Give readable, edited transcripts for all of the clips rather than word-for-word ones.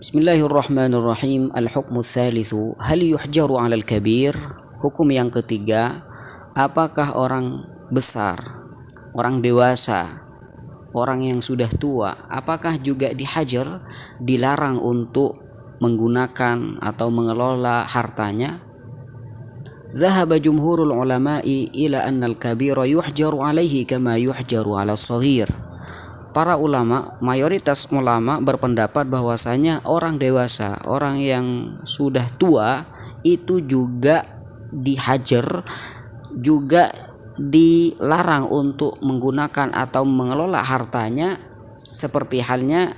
Bismillahirrahmanirrahim. Al-hukmu tsalitsu, hal yuhjaru 'alal kabir? Hukum yang ketiga, apakah orang besar, orang dewasa, orang yang sudah tua, apakah juga dihajar, dilarang untuk menggunakan atau mengelola hartanya? Dhahaba jumhurul ulama'i ila anna al-kabira yuhjaru 'alaihi kama yuhjaru 'ala shaghir. Para ulama, mayoritas ulama berpendapat bahwasanya orang dewasa, orang yang sudah tua itu juga dihajar, juga dilarang untuk menggunakan atau mengelola hartanya, seperti halnya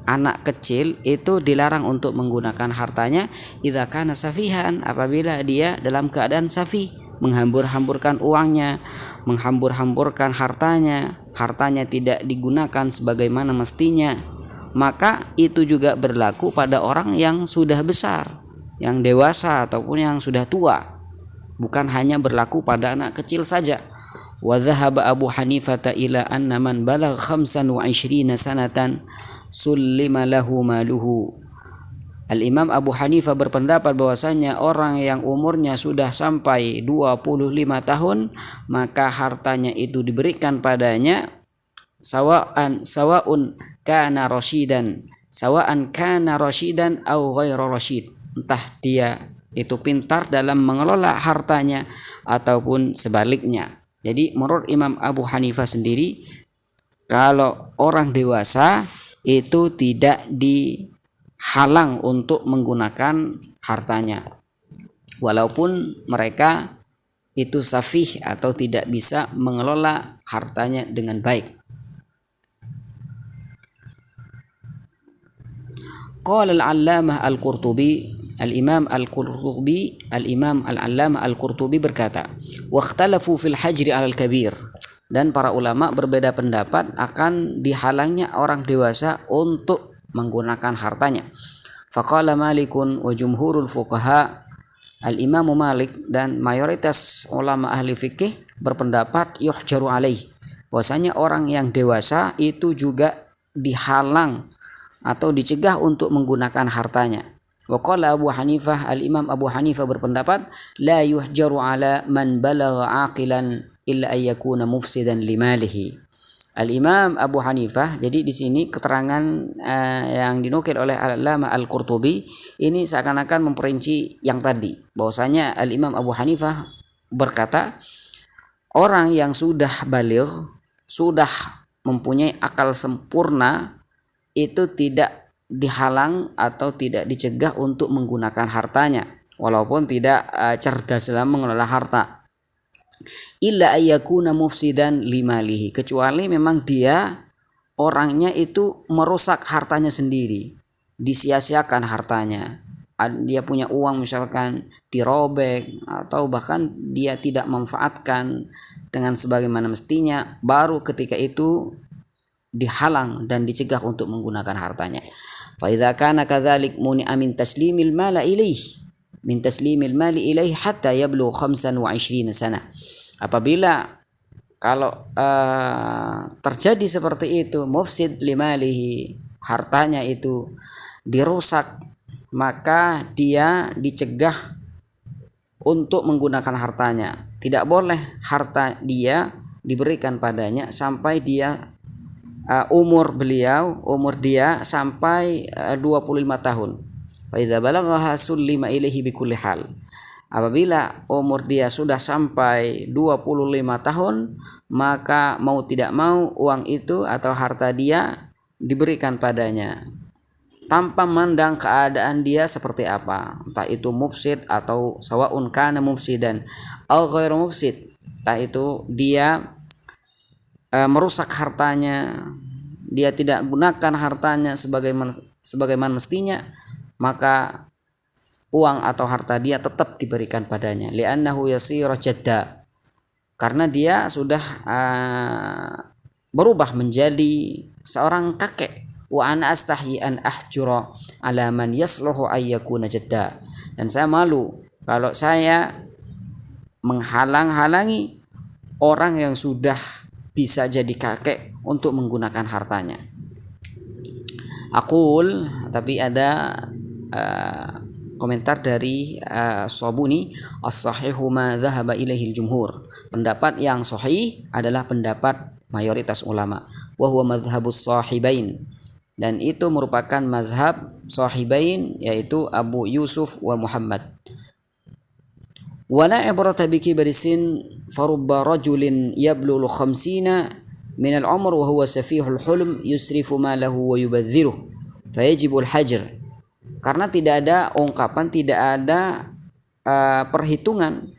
anak kecil itu dilarang untuk menggunakan hartanya idza kana safihan, apabila dia dalam keadaan safih, menghambur-hamburkan uangnya, menghambur-hamburkan hartanya tidak digunakan sebagaimana mestinya. Maka itu juga berlaku pada orang yang sudah besar, yang dewasa ataupun yang sudah tua, bukan hanya berlaku pada anak kecil saja. Wa dhahaba Abu Hanifah ila anna man balagha 25 sanatan sullima lahu maluhu. Al-Imam Abu Hanifah berpendapat bahwasanya orang yang umurnya sudah sampai 25 tahun, maka hartanya itu diberikan padanya sawa'un kana rasyidan aw ghairu rasyid. Entah dia itu pintar dalam mengelola hartanya ataupun sebaliknya. Jadi menurut Imam Abu Hanifah sendiri, kalau orang dewasa itu tidak dihalang untuk menggunakan hartanya, walaupun mereka itu safih atau tidak bisa mengelola hartanya dengan baik. Qala al-allamah al-Qurtubi, Al-Imam al-Allamah al-Qurtubi berkata, "Wakhtalafu fil hajri 'alal kabir." Dan para ulama berbeda pendapat akan dihalangnya orang dewasa untuk menggunakan hartanya. Faqala Malikun wa jumhurul fuqaha, Al-Imam Malik dan mayoritas ulama ahli fikih berpendapat yuhjaru alaih, bahwasanya orang yang dewasa itu juga dihalang atau dicegah untuk menggunakan hartanya. Wa qala Abu Hanifah, Al-Imam Abu Hanifah berpendapat la yuhjaru ala man balagha aqilan illa ayyakuna mufsidan limalihi. Al-Imam Abu Hanifah, jadi di sini keterangan yang dinukil oleh Al-Allamah Al-Qurtubi ini seakan-akan memperinci yang tadi, bahwasanya Al-Imam Abu Hanifah berkata orang yang sudah baligh, sudah mempunyai akal sempurna, itu tidak dihalang atau tidak dicegah untuk menggunakan hartanya, walaupun tidak cerdas dalam mengelola harta. Illa ayyakuna mufsidan limalihi, kecuali memang dia orangnya itu merusak hartanya sendiri, disia-siakan hartanya. Dia punya uang misalkan dirobek, atau bahkan dia tidak manfaatkan dengan sebagaimana mestinya, baru ketika itu dihalang dan dicegah untuk menggunakan hartanya. Fa idza kana kadzalik muni'a min taslimil mali ilaihi hatta yablugh 25 sana. Apabila kalau terjadi seperti itu, mufsid limalihi, hartanya itu dirusak, maka dia dicegah untuk menggunakan hartanya. Tidak boleh harta dia diberikan padanya sampai dia umur dia sampai 25 tahun. Fa idza balagha sullima ilaihi bikulli hal. Apabila umur dia sudah sampai 25 tahun, maka mau tidak mau uang itu atau harta dia diberikan padanya, tanpa memandang keadaan dia seperti apa, entah itu mufsid atau sawa'un kana mufsidan aw ghairu mufsid, entah itu dia merusak hartanya, dia tidak gunakan hartanya sebagaimana mestinya, maka uang atau harta dia tetap diberikan padanya. Li'annahu yasiru jadda, karena dia sudah berubah menjadi seorang kakek. Wa ana astahyi an ahjura ala man yasluhu ayyakuna jadda, dan saya malu kalau saya menghalang-halangi orang yang sudah bisa jadi kakek untuk menggunakan hartanya. Aqul, tapi ada komentar dari Sabuni, as-sahihu ma dhahaba ilaihi jumhur. Pendapat yang sahih adalah pendapat mayoritas ulama. Wa huwa madhhabus sahibain. Dan itu merupakan mazhab sahibain, yaitu Abu Yusuf wa Muhammad. Wala ibrata bi kibri sin farubba rajulin yablulu 50 min al-umr wa huwa safihul hulm yusrifu malahu wa yubadziruh fayajibul hajr. Karena tidak ada ungkapan, tidak ada perhitungan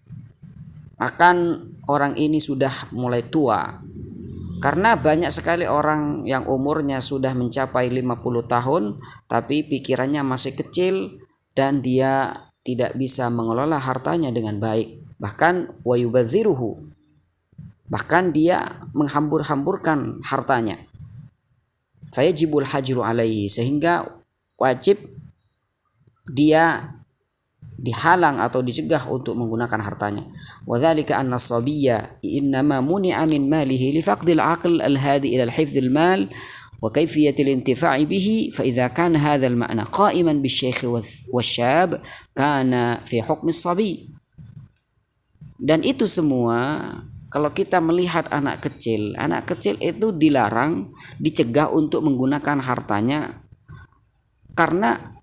akan orang ini sudah mulai tua. Karena banyak sekali orang yang umurnya sudah mencapai 50 tahun tapi pikirannya masih kecil dan dia tidak bisa mengelola hartanya dengan baik. Bahkan wa yubadziruhu, bahkan dia menghambur-hamburkan hartanya. Fayajibul hajru alaihi, sehingga wajib dia dihalang atau dicegah untuk menggunakan hartanya. Wa dzalika anna as-sabiyya innama muni'a min malihi li faqdil aql al-hadi ila al-hifdz al-mal wa kayfiyatil intifa'i bihi, fa idza kana hadha al-ma'na qa'iman bisyekh wasyab kana fi hukm as-sabi. Dan itu semua kalau kita melihat anak kecil itu dilarang, dicegah untuk menggunakan hartanya karena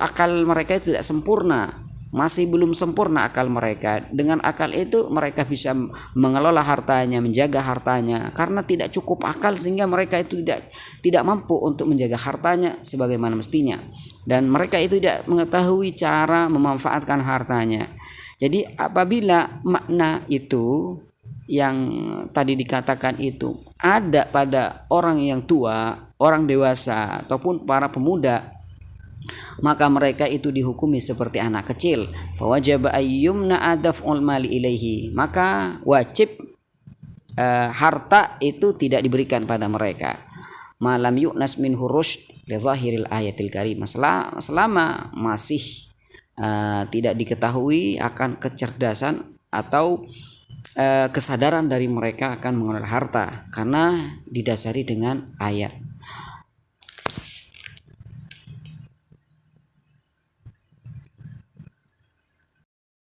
akal mereka itu tidak sempurna, masih belum sempurna akal mereka. Dengan akal itu mereka bisa mengelola hartanya, menjaga hartanya. Karena tidak cukup akal sehingga mereka itu tidak mampu untuk menjaga hartanya sebagaimana mestinya. Dan mereka itu tidak mengetahui cara memanfaatkan hartanya. Jadi apabila makna itu yang tadi dikatakan itu ada pada orang yang tua, orang dewasa ataupun para pemuda, maka mereka itu dihukumi seperti anak kecil. Fawajaba ayyumna adaf'ul mali ilaihi, maka wajib harta itu tidak diberikan pada mereka. Malam yu'nas minhu rusyd li zahiril ayatil karimah, selama masih tidak diketahui akan kecerdasan atau kesadaran dari mereka akan mengelola harta, karena didasari dengan ayat.